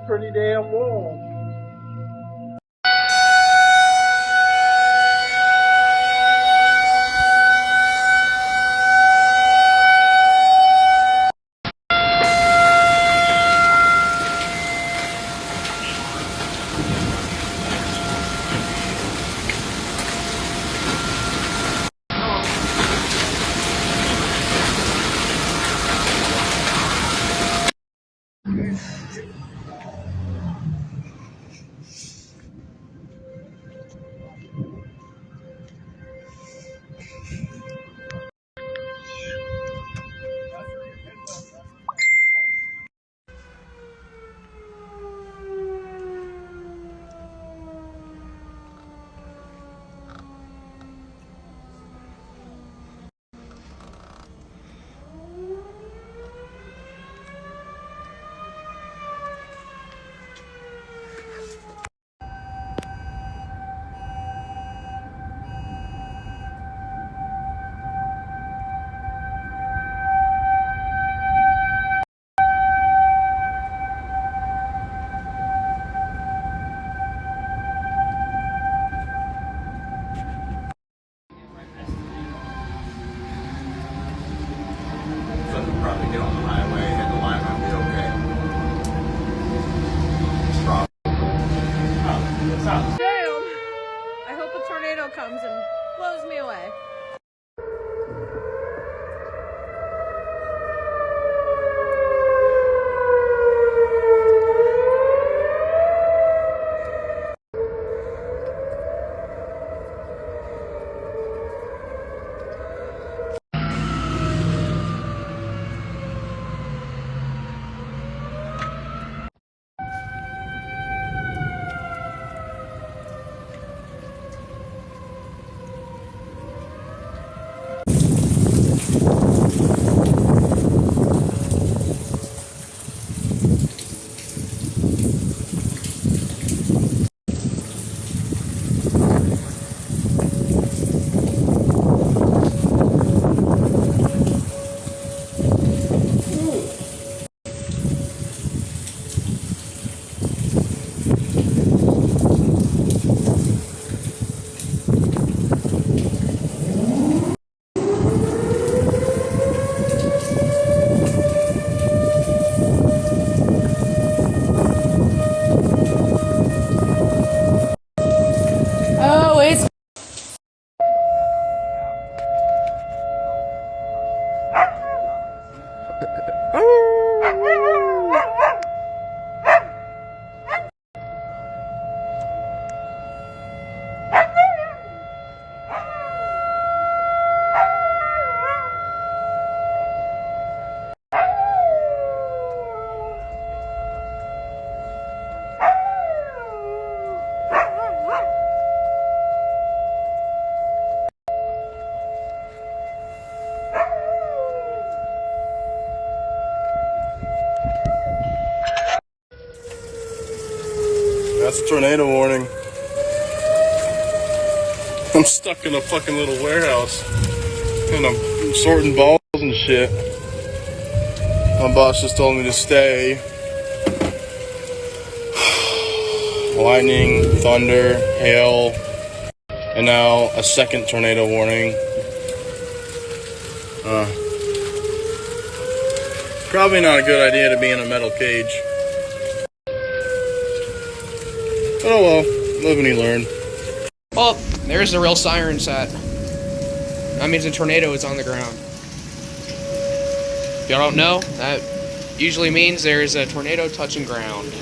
pretty damn warm. Probably get on the highway, hit the line, might be okay. Damn! I hope a tornado comes and blows me away. That's a tornado warning. I'm stuck in a fucking little warehouse and I'm sorting balls and shit. My boss just told me to stay. Lightning, thunder, hail, and now a second tornado warning. Probably not a good idea to be in a metal cage. But oh well, live and you learn. Oh, there's the real siren set. That means a tornado is on the ground. If y'all don't know, that usually means there's a tornado touching ground.